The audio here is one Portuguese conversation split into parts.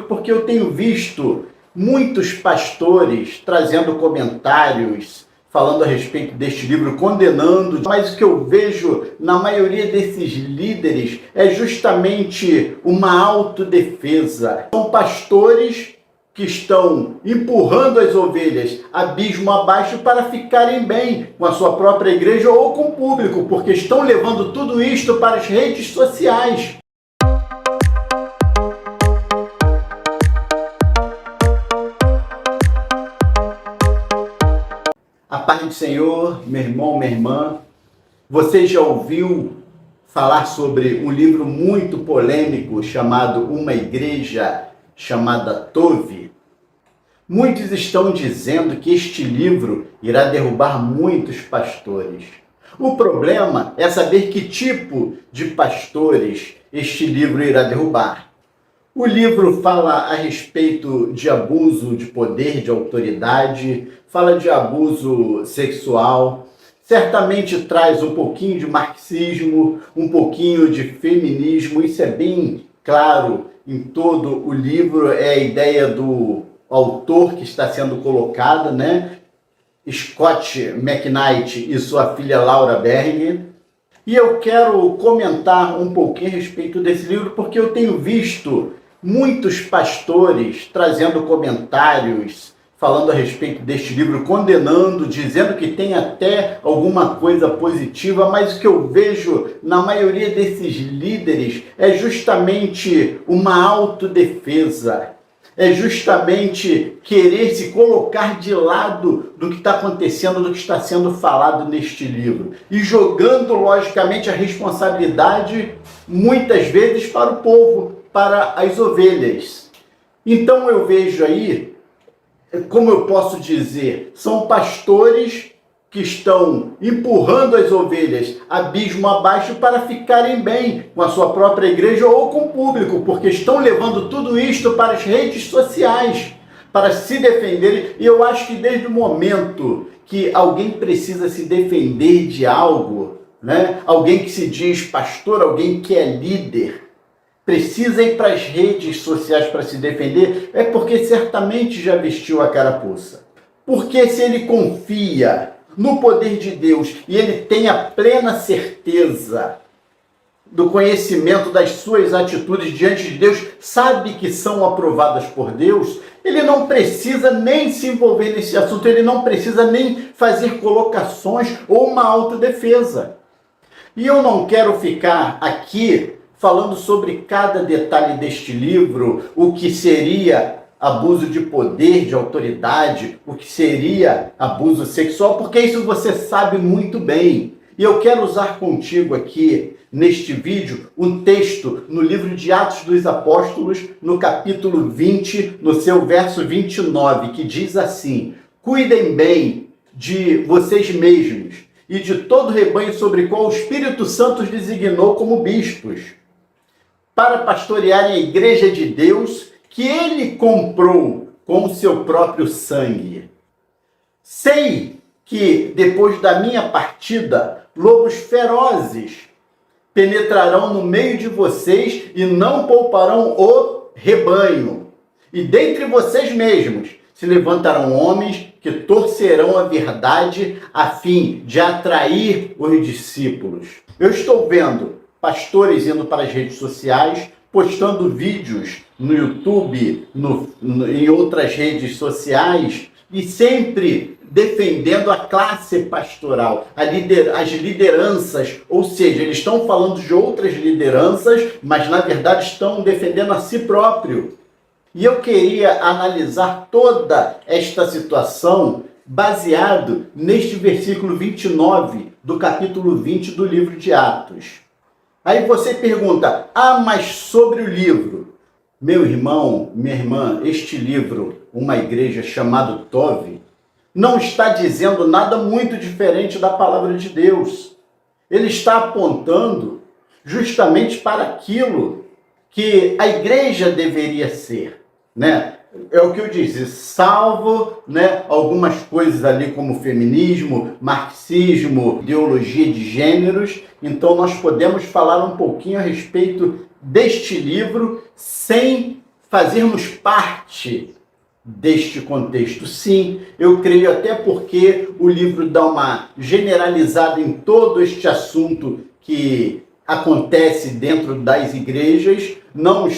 Porque eu tenho visto muitos pastores trazendo comentários, falando a respeito deste livro, condenando, mas o que eu vejo na maioria desses líderes é justamente uma autodefesa. São pastores que estão empurrando as ovelhas abismo abaixo para ficarem bem com a sua própria igreja ou com o público, porque estão levando tudo isto para as redes sociais. A paz do Senhor, meu irmão, minha irmã. Você já ouviu falar sobre um livro muito polêmico chamado Uma Igreja Chamada Tove? Muitos estão dizendo que este livro irá derrubar muitos pastores. O problema é saber que tipo de pastores este livro irá derrubar. O livro fala a respeito de abuso de poder, de autoridade, fala de abuso sexual, certamente traz um pouquinho de marxismo, um pouquinho de feminismo, isso é bem claro em todo o livro, é a ideia do autor que está sendo colocada, né? Scott McKnight e sua filha Laura Berger. E eu quero comentar um pouquinho a respeito desse livro, porque eu tenho visto muitos pastores trazendo comentários, falando a respeito deste livro, condenando, dizendo que tem até alguma coisa positiva, mas o que eu vejo na maioria desses líderes é justamente uma autodefesa, é justamente querer se colocar de lado do que está acontecendo, do que está sendo falado neste livro, e jogando, logicamente, a responsabilidade, muitas vezes, para o povo, para as ovelhas. Então eu vejo aí, como eu posso dizer, são pastores que estão empurrando as ovelhas abismo abaixo para ficarem bem com a sua própria igreja ou com o público, porque estão levando tudo isto para as redes sociais, para se defenderem. E eu acho que desde o momento que alguém precisa se defender de algo, né? Alguém que se diz pastor, alguém que é líder, precisa ir para as redes sociais para se defender, é porque certamente já vestiu a carapuça. Porque se ele confia no poder de Deus e ele tem a plena certeza do conhecimento das suas atitudes diante de Deus, sabe que são aprovadas por Deus, ele não precisa nem se envolver nesse assunto, ele não precisa nem fazer colocações ou uma autodefesa. E eu não quero ficar aqui falando sobre cada detalhe deste livro, o que seria abuso de poder, de autoridade, o que seria abuso sexual, porque isso você sabe muito bem. E eu quero usar contigo aqui, neste vídeo, um texto no livro de Atos dos Apóstolos, no capítulo 20, no seu verso 29, que diz assim: cuidem bem de vocês mesmos e de todo o rebanho sobre o qual o Espírito Santo os designou como bispos, para pastorearem a igreja de Deus, que ele comprou com o seu próprio sangue. Sei que depois da minha partida, lobos ferozes penetrarão no meio de vocês e não pouparão o rebanho. E dentre vocês mesmos se levantarão homens que torcerão a verdade a fim de atrair os discípulos. Eu estou vendo pastores indo para as redes sociais, postando vídeos no YouTube, em outras redes sociais, e sempre defendendo a classe pastoral, as lideranças, ou seja, eles estão falando de outras lideranças, mas na verdade estão defendendo a si próprio. E eu queria analisar toda esta situação baseado neste versículo 29 do capítulo 20 do livro de Atos. Aí você pergunta, mas sobre o livro? Meu irmão, minha irmã, este livro, Uma Igreja Chamada Tove, não está dizendo nada muito diferente da palavra de Deus. Ele está apontando justamente para aquilo que a igreja deveria ser, né? É o que eu disse, salvo, né, algumas coisas ali como feminismo, marxismo, ideologia de gêneros. Então nós podemos falar um pouquinho a respeito deste livro sem fazermos parte deste contexto. Sim, eu creio, até porque o livro dá uma generalizada em todo este assunto que acontece dentro das igrejas. Não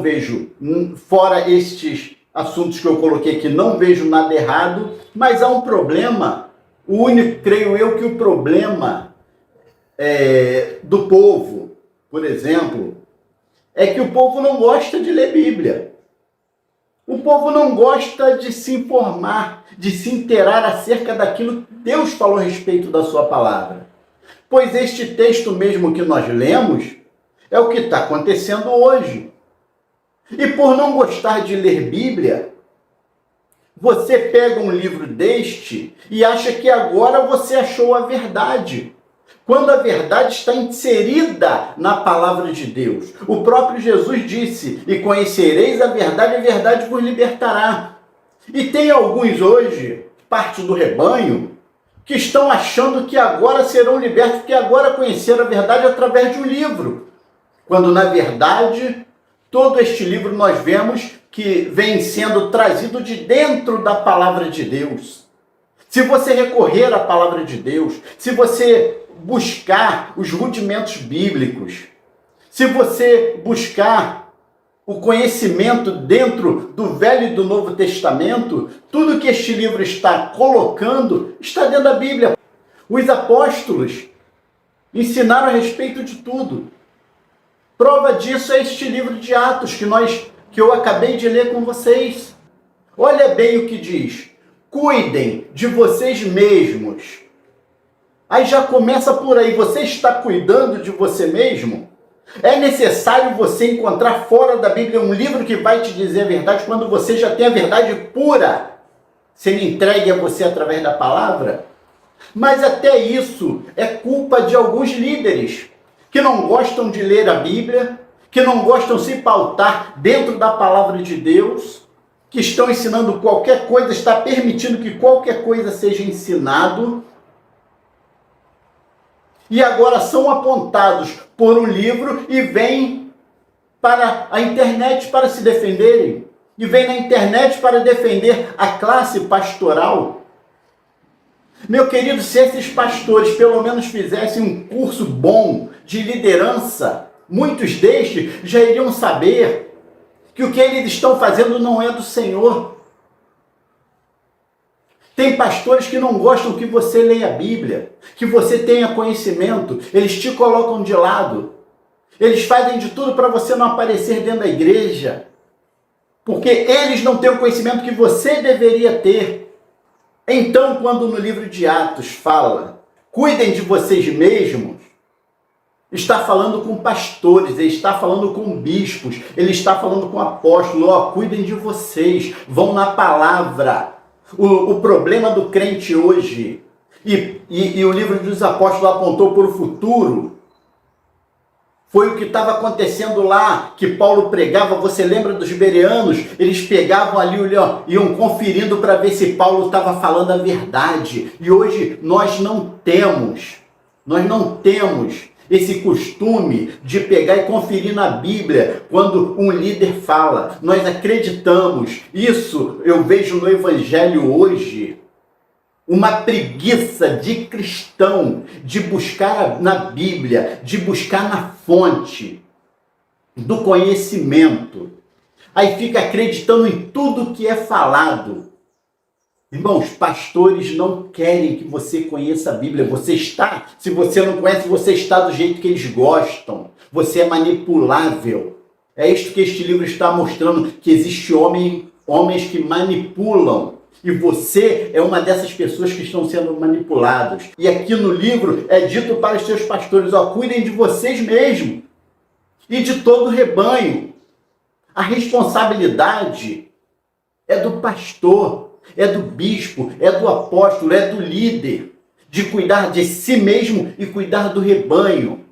vejo, fora estes assuntos que eu coloquei aqui, não vejo nada errado, mas há um problema. Creio eu que o problema do povo, por exemplo, é que o povo não gosta de ler Bíblia. O povo não gosta de se informar, de se inteirar acerca daquilo que Deus falou a respeito da sua palavra. Pois este texto mesmo que nós lemos é o que está acontecendo hoje. E por não gostar de ler Bíblia, você pega um livro deste e acha que agora você achou a verdade, quando a verdade está inserida na palavra de Deus. O próprio Jesus disse: e conhecereis a verdade vos libertará. E tem alguns hoje, parte do rebanho, que estão achando que agora serão libertos, que agora conheceram a verdade através de um livro, quando na verdade todo este livro nós vemos que vem sendo trazido de dentro da palavra de Deus. Se você recorrer à palavra de Deus, se você buscar os rudimentos bíblicos, se você buscar o conhecimento dentro do Velho e do Novo Testamento, tudo que este livro está colocando está dentro da Bíblia. Os apóstolos ensinaram a respeito de tudo. Prova disso é este livro de Atos que eu acabei de ler com vocês. Olha bem o que diz: cuidem de vocês mesmos. Aí já começa por aí. Você está cuidando de você mesmo? É necessário você encontrar fora da Bíblia um livro que vai te dizer a verdade, quando você já tem a verdade pura sendo entregue a você através da palavra? Mas até isso é culpa de alguns líderes que não gostam de ler a Bíblia, que não gostam de se pautar dentro da palavra de Deus, que estão ensinando qualquer coisa, está permitindo que qualquer coisa seja ensinado, e agora são apontados por um livro e vêm para a internet para se defenderem, e vêm na internet para defender a classe pastoral. Meu querido, se esses pastores pelo menos fizessem um curso bom de liderança, muitos destes já iriam saber que o que eles estão fazendo não é do Senhor. Tem pastores que não gostam que você leia a Bíblia, que você tenha conhecimento, eles te colocam de lado. Eles fazem de tudo para você não aparecer dentro da igreja, porque eles não têm o conhecimento que você deveria ter. Então, quando no livro de Atos fala, cuidem de vocês mesmos, está falando com pastores, ele está falando com bispos, ele está falando com apóstolos. Cuidem de vocês, vão na palavra. O problema do crente hoje, e o livro dos apóstolos apontou para o futuro, foi o que estava acontecendo lá, que Paulo pregava. Você lembra dos bereanos? Eles pegavam ali, iam conferindo para ver se Paulo estava falando a verdade. E hoje nós não temos esse costume de pegar e conferir na Bíblia quando um líder fala. Nós acreditamos. Isso eu vejo no Evangelho hoje. Uma preguiça de cristão de buscar na Bíblia, de buscar na fonte do conhecimento. Aí fica acreditando em tudo que é falado. Irmãos, pastores não querem que você conheça a Bíblia. Se você não conhece, você está do jeito que eles gostam. Você é manipulável. É isto que este livro está mostrando, que existe homens que manipulam. E você é uma dessas pessoas que estão sendo manipuladas. E aqui no livro é dito para os seus pastores: cuidem de vocês mesmos e de todo o rebanho. A responsabilidade é do pastor, é do bispo, é do apóstolo, é do líder, de cuidar de si mesmo e cuidar do rebanho.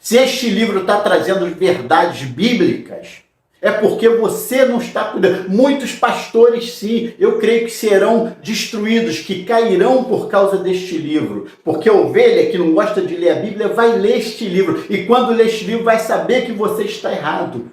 Se este livro está trazendo verdades bíblicas, é porque você não está cuidando. Muitos pastores, sim, eu creio que serão destruídos, que cairão por causa deste livro. Porque a ovelha que não gosta de ler a Bíblia vai ler este livro. E quando ler este livro vai saber que você está errado.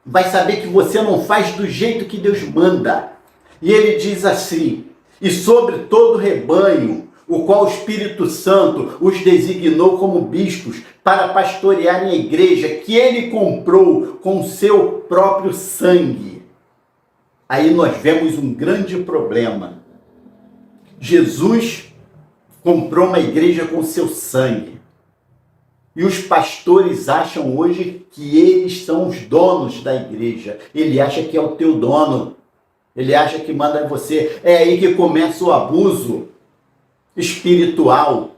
vai saber que você não faz do jeito que Deus manda. E ele diz assim: e sobre todo o rebanho, o qual o Espírito Santo os designou como bispos para pastorearem a igreja que ele comprou com seu próprio sangue. Aí nós vemos um grande problema. Jesus comprou uma igreja com seu sangue. E os pastores acham hoje que eles são os donos da igreja. Ele acha que é o teu dono. Ele acha que manda em você. É aí que começa o abuso espiritual.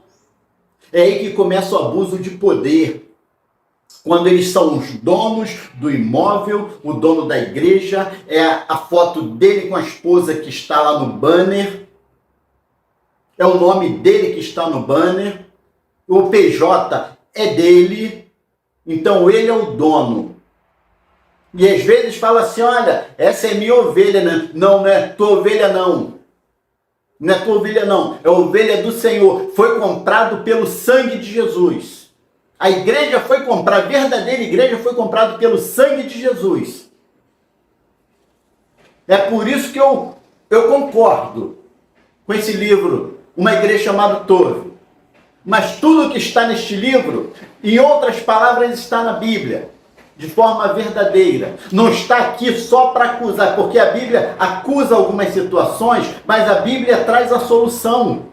É aí que começa o abuso de poder. Quando eles são os donos do imóvel, o dono da igreja, é a foto dele com a esposa que está lá no banner. É o nome dele que está no banner. O PJ é dele. Então ele é o dono. E às vezes fala assim: olha, essa é minha ovelha, né? Não, não é tua ovelha não. Não é tua ovelha não, é a ovelha do Senhor. Foi comprado pelo sangue de Jesus. A igreja foi comprada, a verdadeira igreja foi comprada pelo sangue de Jesus. É por isso que eu concordo com esse livro, Uma Igreja Chamada Toro. Mas tudo que está neste livro, em outras palavras, está na Bíblia. De forma verdadeira. Não está aqui só para acusar, porque a Bíblia acusa algumas situações, mas a Bíblia traz a solução.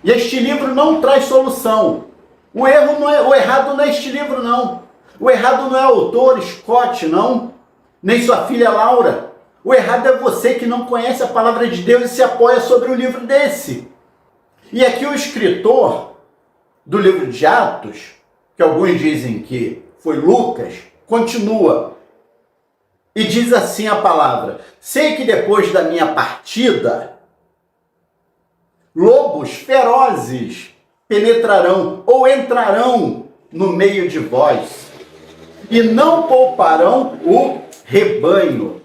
E este livro não traz solução. O errado não é este livro, não. O errado não é o autor Scott, não. Nem sua filha Laura. O errado é você que não conhece a palavra de Deus e se apoia sobre um livro desse. E aqui o escritor do livro de Atos, que alguns dizem que foi Lucas, continua. E diz assim a palavra: sei que depois da minha partida, lobos ferozes penetrarão ou entrarão no meio de vós, e não pouparão o rebanho.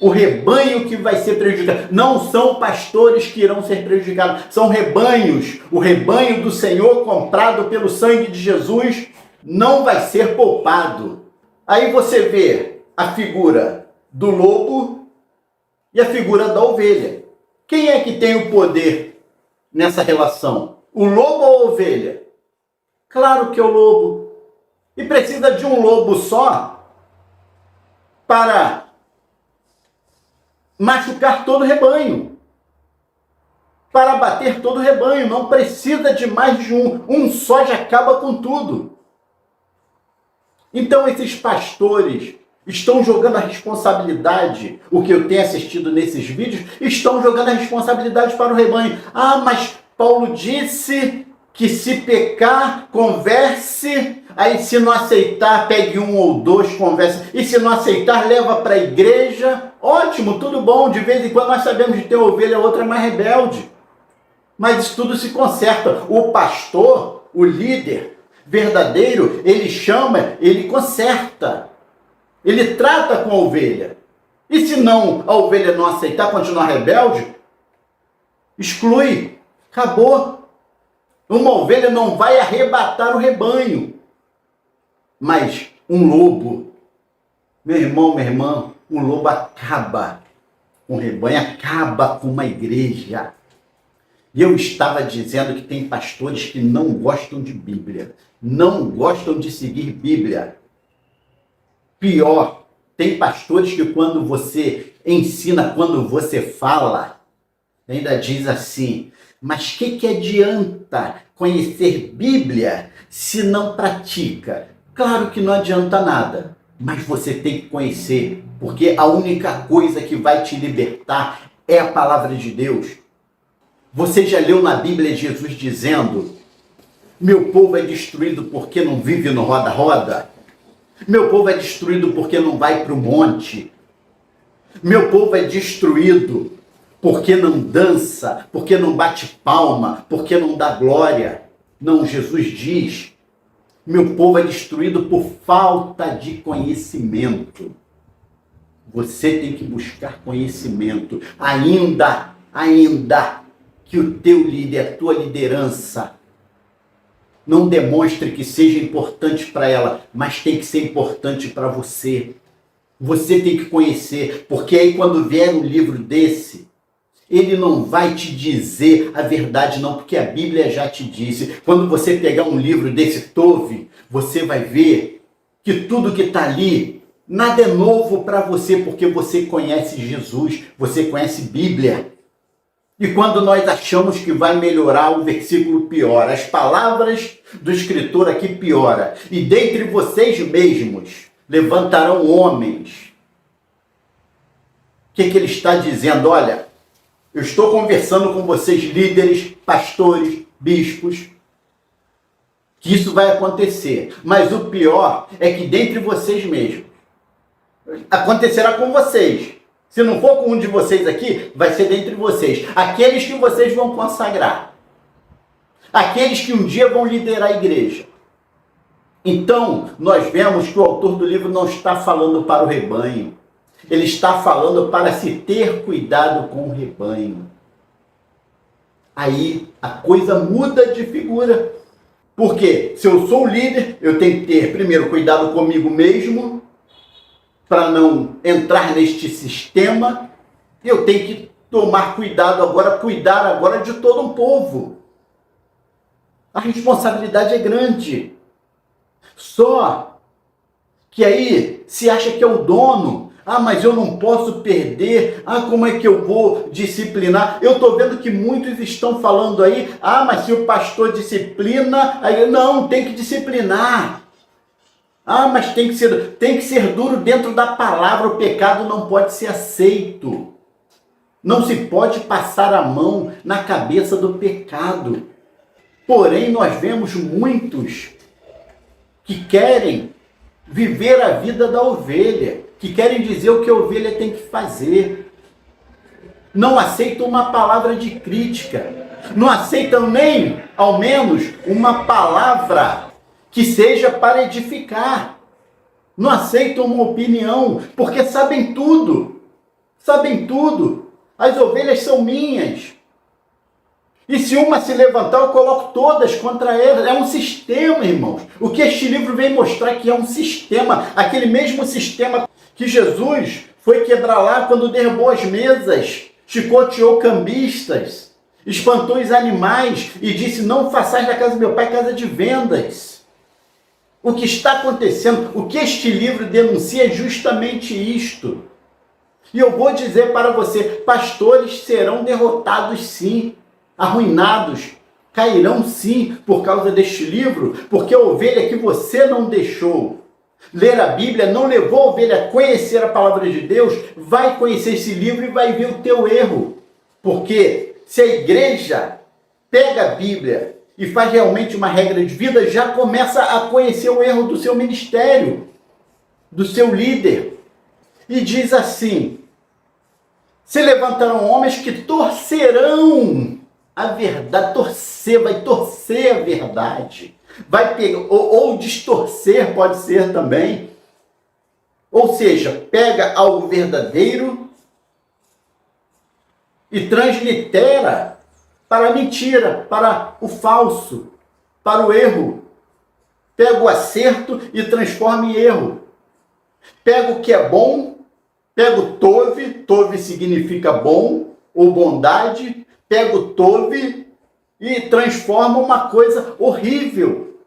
O rebanho que vai ser prejudicado. Não são pastores que irão ser prejudicados, são rebanhos. O rebanho do Senhor, comprado pelo sangue de Jesus, não vai ser poupado. Aí você vê a figura do lobo e a figura da ovelha. Quem é que tem o poder nessa relação? O lobo ou a ovelha? Claro que é o lobo. E precisa de um lobo só para machucar todo o rebanho. Para bater todo o rebanho. Não precisa de mais de um. Um só já acaba com tudo. Então esses pastores estão jogando a responsabilidade, o que eu tenho assistido nesses vídeos, estão jogando a responsabilidade para o rebanho. Ah, mas Paulo disse que se pecar, converse, aí se não aceitar, pegue um ou dois, converse, e se não aceitar, leva para a igreja. Ótimo, tudo bom, de vez em quando nós sabemos de ter uma ovelha, a outra é mais rebelde. Mas isso tudo se conserta. O pastor, o líder verdadeiro, ele chama, ele conserta. Ele trata com a ovelha. E se não, a ovelha não aceitar, continuar rebelde, exclui. Acabou. Uma ovelha não vai arrebatar o rebanho. Mas um lobo, meu irmão, minha irmã, um lobo acaba com o rebanho, acaba com uma igreja. E eu estava dizendo que tem pastores que não gostam de Bíblia, não gostam de seguir Bíblia. Pior, tem pastores que quando você ensina, quando você fala, ainda diz assim: mas que adianta conhecer Bíblia se não pratica? Claro que não adianta nada, mas você tem que conhecer, porque a única coisa que vai te libertar é a palavra de Deus. Você já leu na Bíblia Jesus dizendo: meu povo é destruído porque não vive no roda-roda? Meu povo é destruído porque não vai para o monte? Meu povo é destruído porque não dança, porque não bate palma, porque não dá glória? Não, Jesus diz: meu povo é destruído por falta de conhecimento. Você tem que buscar conhecimento, ainda que o teu líder, a tua liderança, Não demonstre que seja importante para ela, mas tem que ser importante para você. Você tem que conhecer, porque aí quando vier um livro desse, ele não vai te dizer a verdade não, porque a Bíblia já te disse. Quando você pegar um livro desse Tove, você vai ver que tudo que está ali, nada é novo para você, porque você conhece Jesus, você conhece Bíblia. E quando nós achamos que vai melhorar, o versículo piora. As palavras do escritor aqui piora. E dentre vocês mesmos levantarão homens. O que ele está dizendo? Olha, eu estou conversando com vocês, líderes, pastores, bispos, que isso vai acontecer. Mas o pior é que dentre vocês mesmos, acontecerá com vocês. Se não for com um de vocês aqui, vai ser dentre vocês. Aqueles que vocês vão consagrar. Aqueles que um dia vão liderar a igreja. Então, nós vemos que o autor do livro não está falando para o rebanho. Ele está falando para se ter cuidado com o rebanho. Aí a coisa muda de figura. Porque se eu sou o líder, eu tenho que ter primeiro cuidado comigo mesmo, para não entrar neste sistema. Eu tenho que tomar cuidado agora, cuidar agora de todo um povo. A responsabilidade é grande. Só que aí se acha que é o dono. Ah, mas eu não posso perder. Ah, como é que eu vou disciplinar? Eu estou vendo que muitos estão falando aí, ah, mas se o pastor disciplina, aí não, tem que disciplinar. Ah, mas tem que ser duro dentro da palavra, o pecado não pode ser aceito. Não se pode passar a mão na cabeça do pecado. Porém, nós vemos muitos que querem viver a vida da ovelha, que querem dizer o que a ovelha tem que fazer. Não aceitam uma palavra de crítica. Não aceitam nem, ao menos, uma palavra que seja para edificar. Não aceitam uma opinião, porque sabem tudo. Sabem tudo. As ovelhas são minhas. E se uma se levantar, eu coloco todas contra ela. É um sistema, irmãos. O que este livro vem mostrar que é um sistema. Aquele mesmo sistema que Jesus foi quebrar lá quando derrubou as mesas, chicoteou cambistas, espantou os animais e disse, não façais da casa do meu pai casa de vendas. O que está acontecendo, o que este livro denuncia é justamente isto. E eu vou dizer para você, pastores serão derrotados sim, arruinados, cairão sim por causa deste livro, porque a ovelha que você não deixou ler a Bíblia, não levou a ovelha a conhecer a palavra de Deus, vai conhecer esse livro e vai ver o teu erro. Porque se a igreja pega a Bíblia e faz realmente uma regra de vida, já começa a conhecer o erro do seu ministério, do seu líder. E diz assim, se levantarão homens que torcerão a verdade, vai torcer a verdade, vai pegar, ou distorcer pode ser também, ou seja, pega algo verdadeiro e translitera para a mentira, para o falso, para o erro. Pega o acerto e transforma em erro. Pega o que é bom, pega o tove significa bom ou bondade, pega o tove e transforma uma coisa horrível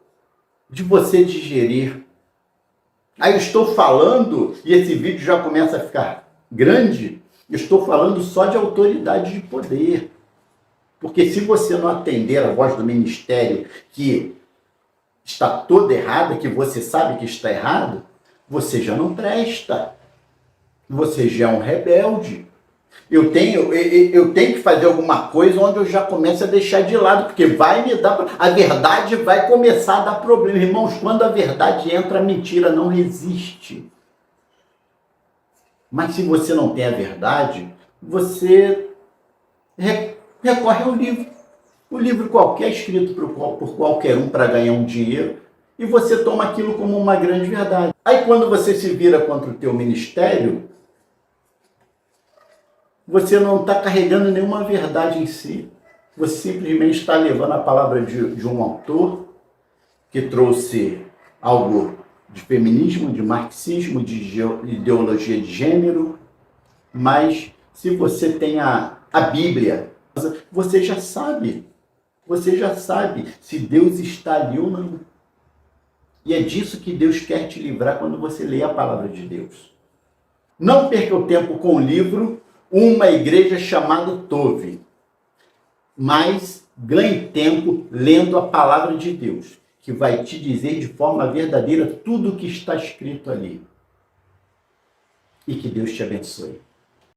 de você digerir. Aí eu estou falando, e esse vídeo já começa a ficar grande, eu estou falando só de autoridade de poder. Porque se você não atender a voz do ministério que está toda errada, que você sabe que está errado, você já não presta. Você já é um rebelde. Eu tenho que fazer alguma coisa onde eu já começo a deixar de lado, porque vai me dar, a verdade vai começar a dar problema. Irmãos, quando a verdade entra, a mentira não resiste. Mas se você não tem a verdade, você recorre ao livro. Um livro qualquer, escrito por qualquer um para ganhar um dinheiro, e você toma aquilo como uma grande verdade. Aí quando você se vira contra o teu ministério, você não está carregando nenhuma verdade em si. Você simplesmente está levando a palavra de um autor que trouxe algo de feminismo, de marxismo, de ideologia de gênero, mas se você tem a Bíblia, você já sabe se Deus está ali ou não. E é disso que Deus quer te livrar quando você lê a palavra de Deus. Não perca o tempo com o livro Uma Igreja Chamada Tove, mas ganhe tempo lendo a palavra de Deus, que vai te dizer de forma verdadeira tudo o que está escrito ali. E que Deus te abençoe.